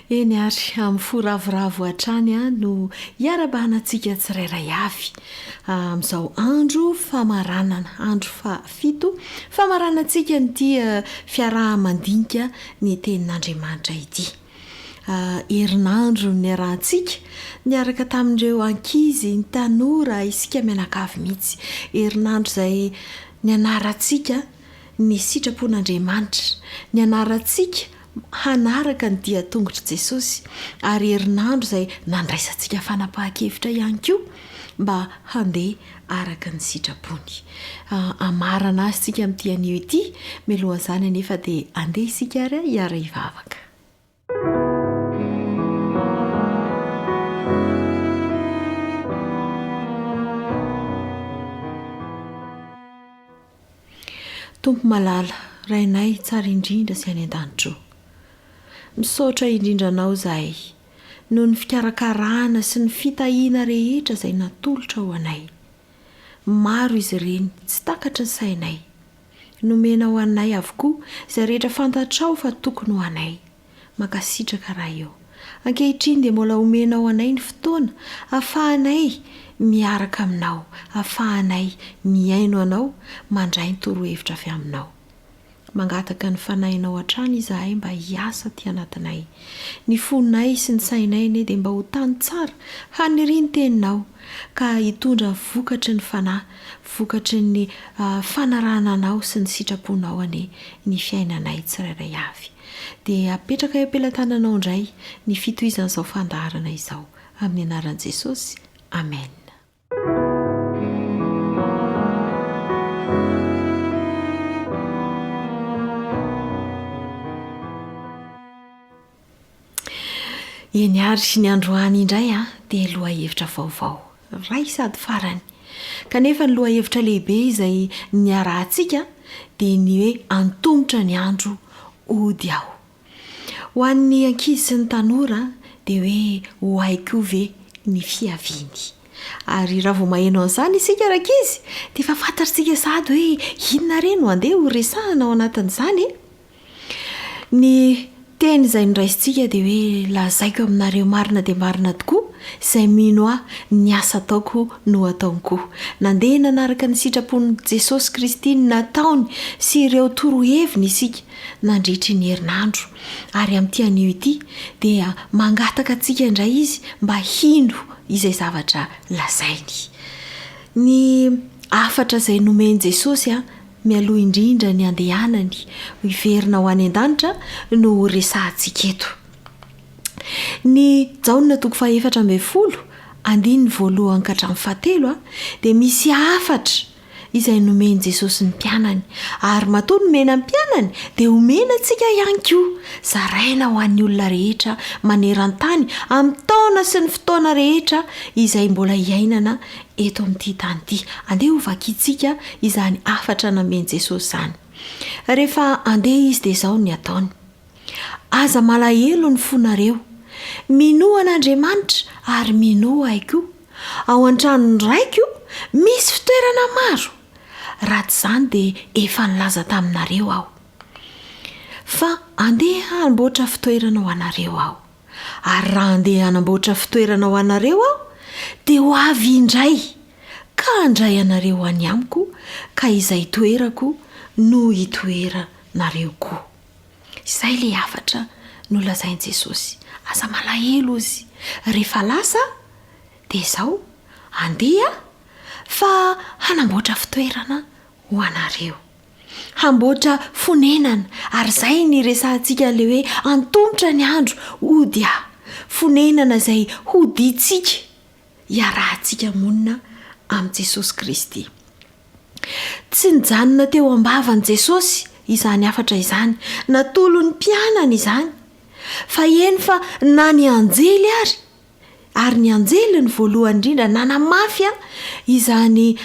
Eny ary amin'ny foravoravo hatrany no hiara-bahanantsika tsirairay avy amin'izao andro famaranana andro fafito famaranantsika nyity fiaraha-mandinika ny tenin'Andriamanitra ity. Herinandro ny arahantsika niaraka tamin'ireo ankizy ny tanora isika mianakavy mihitsy. Herinandro izay ny anarantsika ny sitrapon'Andriamanitra, ny anarantsika hanaraka ny dia tongotra Jesosy, ary herinandro izay nandraisantsika fanapahan-kevitra ihany koa mba handeha araka ny sitrapony. Amarana azy tsika amin'ity anio ity, mialohan'izany anefa dia andeha isika ary hiara hivavaka. Tompo malala, rainay tsara indrindra sy any an-danitro. Misaotra indrindra anao izahay noho ny fikarakarana sy ny fitahiana rehetra izay natolotra ho anay. Maro izy ireny tsy takatra ny sainay. Nomena ho anay avokoa izay rehetra fantatrao fa tokony ho anay. Mankasitraka raha eo. Ankehitriny dia mbola omena ho anay ny fotoana ahafahanay miaraka aminao, ahafahanay miaino anao mandray ny torohevitra avy aminao. Mangataka ny fanahinao hatrany izahay mba hiasa ty anatinay. Ny fonay sy ny sainay ane dia mba ho tany tsara haniry ny teninao ka hitondra vokatry ny fanahy, vokatry ny fanarahana anao sy ny sitraponao ane ny fiainanay tsirairay avy. Dia apetraka eo am-pelantananao indray ny fitohizan'izao fandaharana izao amin'ny anaran'i Jesosy. Amen. Eny ary ny androany indray dia loha hevitra vaovao, ray sady farany. Kanefa ny loha hevitra lehibe izay ny arahantsika dia ny hoe antomotra ny andro Hody aho. Ho an'ny ankizy sy ny tanora dia hoe ho haiko ve ny fiaviany. Ary raha vao maheno an'izany isika ankizy dia efa fantatritsika sady hoe inona re no andeha ho resahana ao anatin'izany. Ny teny izay noraisintsika dia hoe lazaiko aminareo marina dia marina tokoa izay mino aho ny asa ataoko no ataoko. Nandeha nanaraka ny sitrapon'i Jesosy Kristy ny nataony sy ireo toroheviny isika nandritry ny herinandro. Ary amin'ity anio ity dia mangataka antsika indray izy mba hino izay zavatra lazainy. Ny afatra izay nomeny Jesosy mialoha indrindra ny andehanany hiverina ho any an-danitra no resahantsika eto. Ny Jaonina 4:10 andiny voalohany ka hatramin'ny 7 dia misy afatra izay nomeny Jesosy ny mpianany, ary matoa nomena ny mpianany dia omena antsika ihany koa. Zaraina ho an'ny olona rehetra maneran-tany amin'ny taona sy ny fotoana rehetra izay mbola hiainana eto amin'ity tany ity. Andeha ho vakiantsika izany afatra nomeny Jesosy izany. Rehefa andeha izy dia izao ny ataony. Aza malahelo ny fonareo, minoa an'Andriamanitra ary minoa ahy koa. Ao an-tranony raiko misy fitoerana maro. Raha tsy izany dia efa nilaza taminareo aho. Fa andeha hanamboatra fitoerana ho anareo aho. Ary raha andeha hanamboatra fitoerana ho anareo aho dia ho avy indray ka handray anareo any amiko, ka izay toerako no hitoeranareo koa. Izay ilay afatra nolazainy Jesosy. Aza malahelo izy. Rehefa lasa dia izao andeha fa hanamboatra fitoerana ho anareo. Hamboatra fonenana, ary izay ny resahantsika ilay hoe antomotra ny andro Hody aho. Fonenana izay hoditsika hiarahantsika monina amin'i Jesosy Kristy. Tsy nijanona teo am-bavan'i Jesosy izany afatra izany, natolo ny mpianany izany, fa eny fa na ny anjely ary ny anjely ny voalohany indrindra nanamafy izany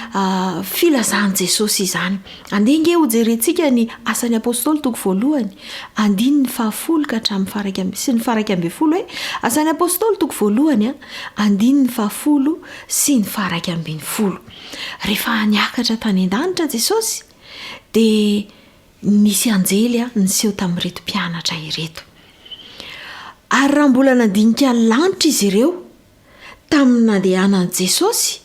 filazahany Jesosy izany. Andeha ho jerentsika ny asan'ny apôstôly 1 andiny ny 10 ka hatramin'ny sy ny 11 hoe asan'ny apôstôly 1 andiny ny 10 sy ny 11. Rehefa niakatra tany an-danitra Jesosy dia nisy anjely niseho tamin'ireto mpianatra ireto. ary raha mbola nandinika ny lanitra izy ireo tamin'ny nandehanan'i Jesosy,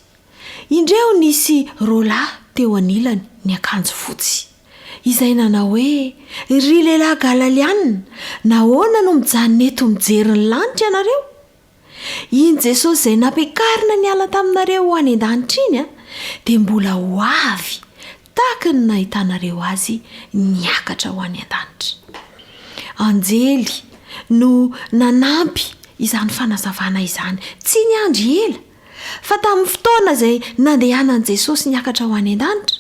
indreo nisy roalahy teo anilany ny akanjo fotsy, izay nanao hoe: ry lehilahy Galaliana, nahoana no mijanona eto mijery ny lanitra ianareo? Iny Jesosy izay nampiakarina niala taminareo ho any an-danitra iny dia mbola ho avy tahaka ny nahitanareo azy niakatra ho any an-danitra. Anjely no nanampy izany fanazavana izany tsy niandry ela, fa tamin'ny fotoana izay nandehanan'i Jesosy niakatra ho any an-danitra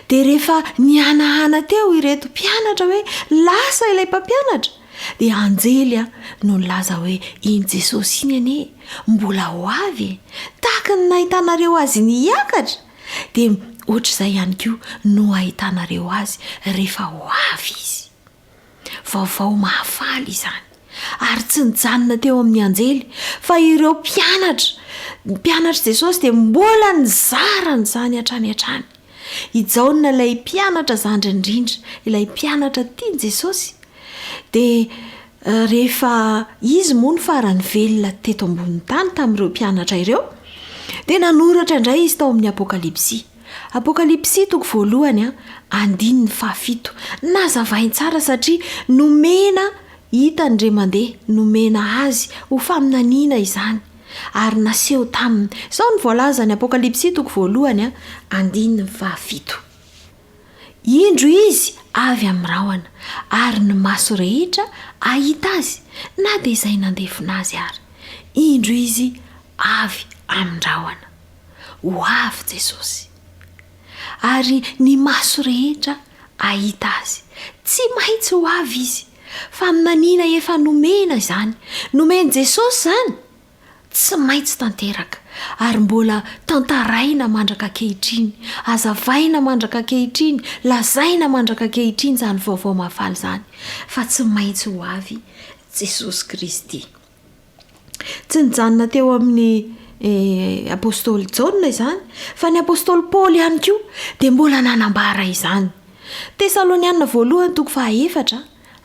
dia rehefa nianahana teo ireto mpianatra hoe lasa ilay mpampianatra, dia anjely no nilaza hoe iny Jesosy iny anie mbola ho avy tahaka ny nahitanareo azy niakatra, dia ohatr'izay ihany koa no ahitanareo azy rehefa ho avy izy. Vaovao mahafaly izany, ary tsy nijanona teo amin'ny anjely fa ireo mpianatra Jesosy dia mbola nizarany izany hatrany hatrany. Ijaona ilay mpianatra zandry indrindra, ilay mpianatra tiany Jesosy, dia rehefa izy moa ny farany velona teto ambonin'ny tany tamin'ireo mpianatra ireo, dia nanoratra indray izy tao amin'ny Apokalipsy toko voalohany 17. Nazavainy tsara satria nomena hitany re mandeha, nomena azy ho faminaniana izany, ary naseho taminy. Sao ny voalaza ny Apokalipsy toko voalohany 17. Indro izy avy amin'ny rahona, ary ny maso rehetra ahita azy, na dia izay nandefina azy ary. Indro izy avy amin'ny rahona, ho avy Jesosy, ary ny maso rehetra ahita azy. Tsy maintsy ho avy izy, faminaniana efa nomena izany, nomeny Jesosy izany, tsy maintsy tanteraka, ary mbola tantaraina mandraka ankehitriny, azavaina mandraka ankehitriny, lazaina mandraka ankehitriny izany vaovao mahafaly izany, fa tsy maintsy ho avy Jesosy Kristy. Tsy nijanona teo amin'ny apôstôly Jaona izany, fa ny apôstôly Paoly ihany koa dia mbola nanambara izany. Tesalonianina voalohany toko 4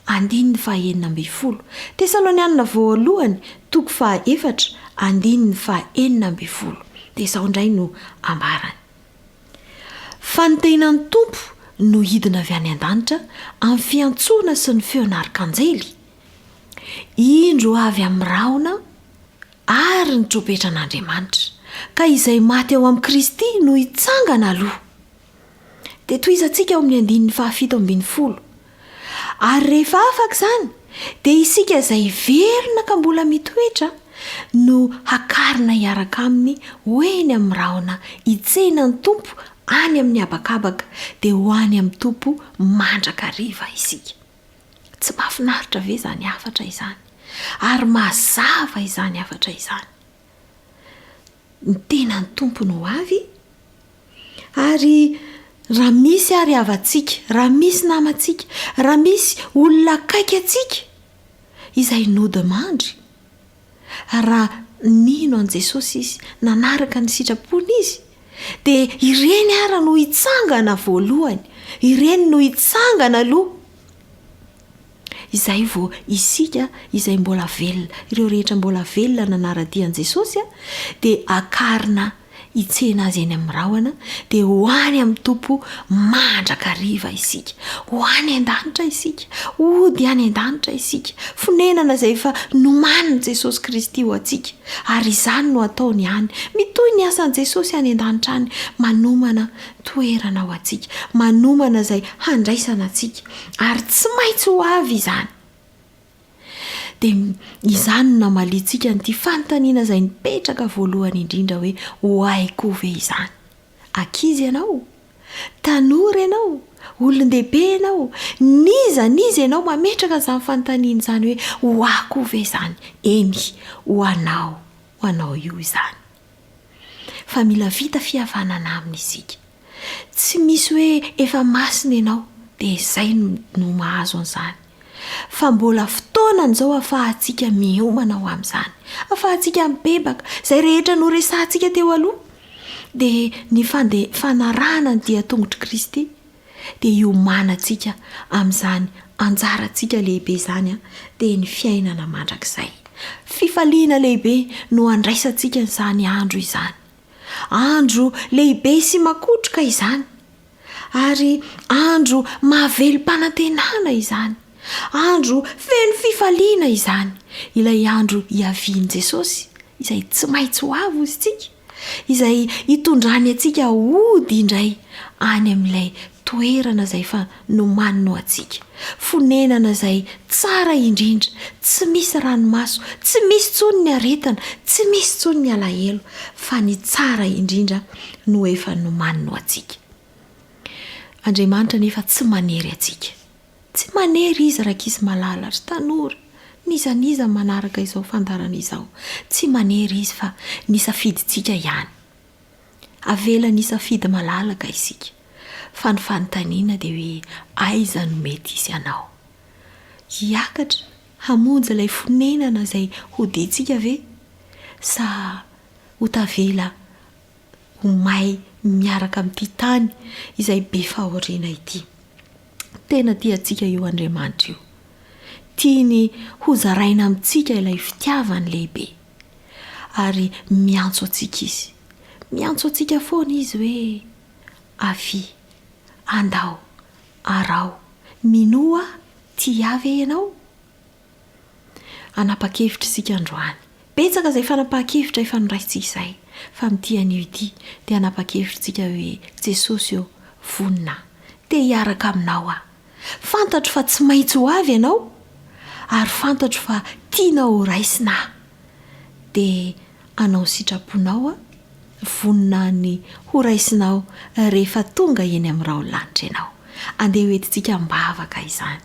andininy 9. Tesalonianina voalohany toko 4 andininy 9. Dia izao indray no ambarany: fa ny tenan'ny tompo no hidina avy any an-danitra amin'ny fiantsoana sy ny feon'arkanjely, indro avy amin'ny rahona ary ny trompetran'Andriamanitra, ka izay maty ao amin'ny Kristy no hitsangana aloha. Dia toizantsika ao amin'ny 7:20. Ary rehefa afaka izany, dia isika izay verina ka mbola mitoetra no hakarina hiaraka aminy hoeny amin'ny rahona hitsena ny tompo any amin'ny habakabaka, dia ho any amin'ny tompo mandrakariva isika. Tsy mahafinaritra ve izany hafatra izany? Ary mazava izany hafatra izany. Ny tenan'ny tompo no avy, ary raha misy ary havantsika, raha misy namantsika, raha misy olona akaiky atsika izay nody mandry, raha nino an Jesosy izy, nanaraka ny sitrapony izy, dia ireny ara no hitsangana voalohany, ireny no hitsangana aloha. Izay vao isika izay mbola velona, ireo rehetra mbola velona nanara-dian'i Jesosy dia akarina hitsena azy eny amin'ny rahona, dia ho any amin'ny tompo mandrakariva isika, ho any an-danitra isika, hody any an-danitra isika, fonenana izay efa nomaniny Jesosy Kristy ho antsika, ary izany no ataony any, mitoy ny asan'i Jesosy any an-danitra any, manomana toerana ho antsika, manomana izay handraisana antsika, ary tsy maintsy ho avy izany. Dia izany namalitsika nyity fanontaniana izay nipetraka voalohany indrindra hoe ho aiko ve izany? Ankizy ianao, tanora ianao, olon-dehibe ianao, niza ianao mametraka izany fanontaniana izany hoe ho aiko ve izany? Eny, ho anao io izany. Fa mila vita fihavanana aminy isika. Tsy misy hoe efa masina ianao dia izay no mahazo an'izany. Fa mbola fotoanan'izao ahafahantsika miomana ho amin'izany, ahafahantsika mibebaka izay rehetra no resahantsika teo aloha, dia ny fanarahana ny dia tongotry Kristy dia hiomanantsika amin'izany anjarantsika lehibe izany dia ny fiainana mandrakizay. Fifaliana lehibe no andraisantsika n'izany andro izany. Andro lehibe sy makotroka izany, ary andro mahavelom-panantenana izany, andro feno fifaliana izany. Ilay andro hiavian' Jesosy izay tsy maintsy ho avy izy tsika, izay hitondrany antsika hody indray any amin'ilay toerana izay fa nomanino antsika, fonenana izay tsara indrindra, tsy misy ranomaso, tsy misy tsony ny aretana, tsy misy tsony ny alahelo, fa ny tsara indrindra no efa nomanino antsika. Andriamanitra nefa tsy manery antsika, tsy manery izy rakizy malalatra tanora nizaniza manaraka izao fandarana izao, tsy manery izy fa nisafiditsika ihany. Avela nisafidy malalaka isika, fa ny fanontaniana dia hoe aiza no mety izy anao. Hiakatra hamonjy ilay fonenana izay hoditsika ve, sa ho tavela ho may miaraka amin'ity tany izay be fahoriana ity. Tena tiantsika io Andriamanitra io, tiany ho zaraina amintsika ilay fitiavany lehibe, ary miantso antsika izy, miantso antsika foana izy hoe avy, andao, arao, minoa, ti avy ianao. Anapa-kevitra isika androany, betsaka izay fanapa-kevitra efa noraisitsika izay, fa amin'ity anio ity dia anapa-kevitra isika hoe Jesosy eo, vonina, te hiaraka aminao aho. Fantatro fa tsy maintsy ho avy ianao, ary fantatro fa tianao ho raisina aho, dia anao sitraponao vonina ny ho raisinao rehefa tonga eny amin'ny raolanitra ianao. Andeha hoentintsika mbavaka izany.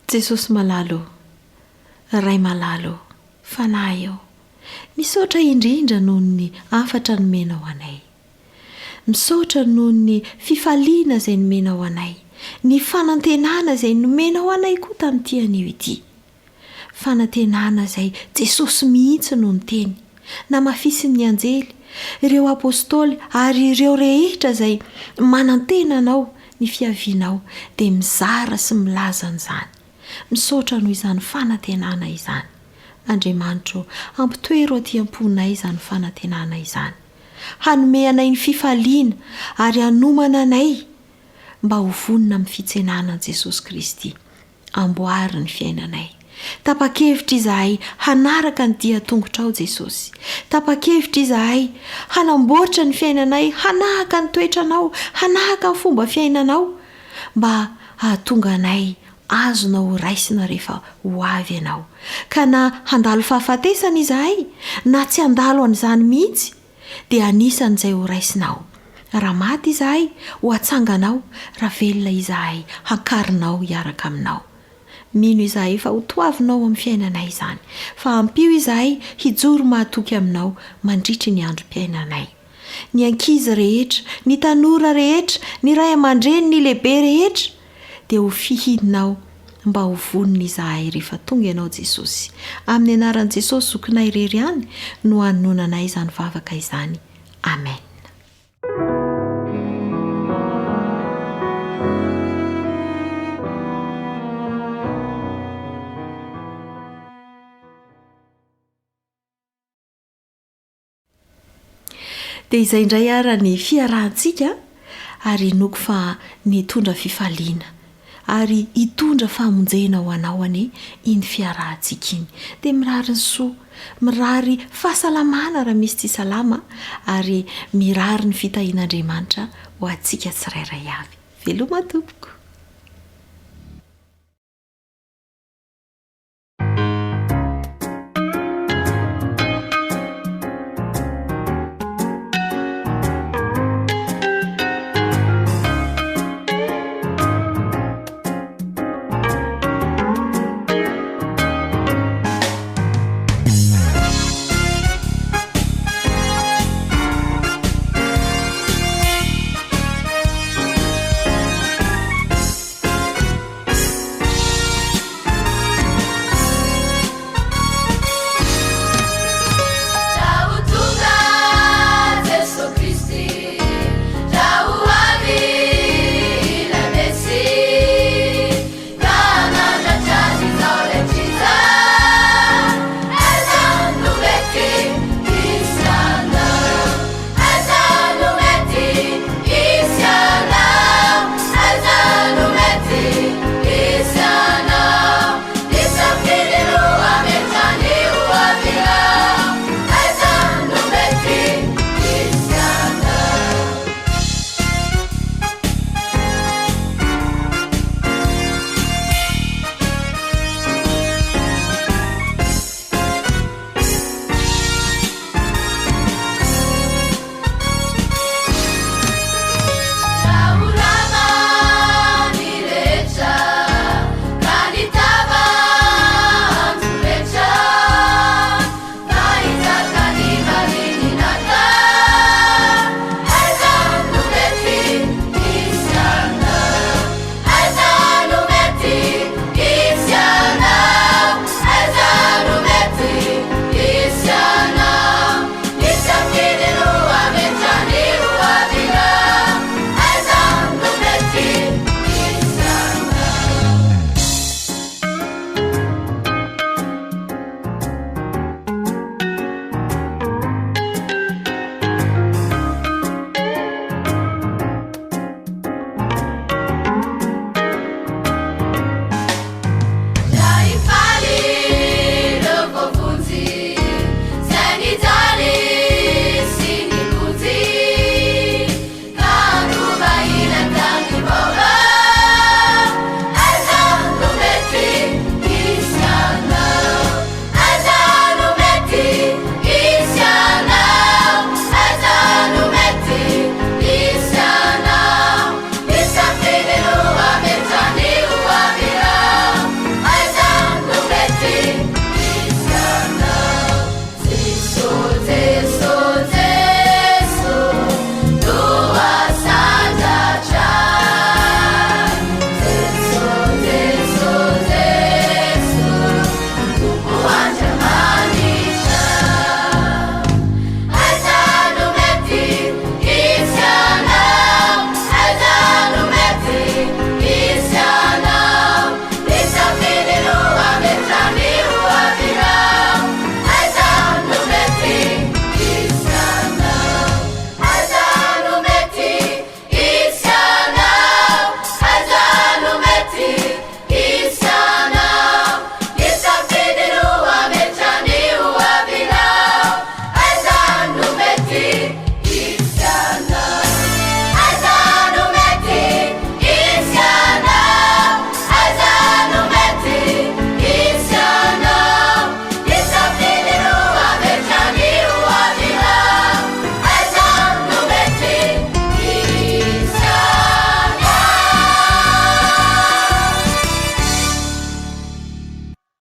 Jesosy malalo, ray malalo, fanahy eo, misaotra indrindra noho ny afatra nomenao anay. Misaotra noho ny fifaliana izay nomenao anay, ny fanantenana izay nomenao anay koa tamin'ity anio ity. Fanantenana izay Jesosy mihitsy no niteny, namafisin'ny anjely, ireo apôstôly ary ireo rehetra izay manantena anao ny fiavianao dia mizara sy milaza an'izany. Misaotra noho izany fanantenana izany. Andriamanitra, ampitoero aty am-ponay izany fanantenana izany, hanome anay ny fifaliana ary hanomana anay mba ho vonina amin'ny fitsenanan'i Jesosy Kristy, amboary ny fiainanay. Tapa-kevitra izahay hanaraka ny dia tongotrao Jesosy. Tapa-kevitra izahay hanamboatra ny fiainanay, hanahaka ny toetranao, hanahaka ny fomba fiainanao, mba hahatonga anay azonao ho raisina rehefa ho avy ianao. Ka na handalo fahafatesana izahay, na tsy handalo an'izany mihitsy, dia anisan'izay ho raisinao. Raha maty izahay, ho atsanganao, raha velona izahay, hankarinao hiaraka aminao. Mino izahay fa ho toavinao amin'ny fiainanay izany, fa ampio izahay hijoro mahatoky aminao mandritry ny androm-piainanay. Ny ankizy rehetra, ny tanora rehetra, ny ray aman-dreny, ny lehibe rehetra, dia ho fihidinao mba ho vonina izahay rehefa tonga ianao Jesosy. Amin'ny anaran'i Jesosy zokinay irery ihany no hanonanay izany vavaka izany. Amen. Dia izay indray ara ny fiarahantsika, ary noko fa nitondra fifaliana ary hitondra famonjena ho anao ane iny fiarahantsika iny. Dia mirary ny soa, mirary fahasalamana raha misy tsy salama, ary mirary ny fitahin'Andriamanitra ho antsika tsirairay avy. Veloma tompoko.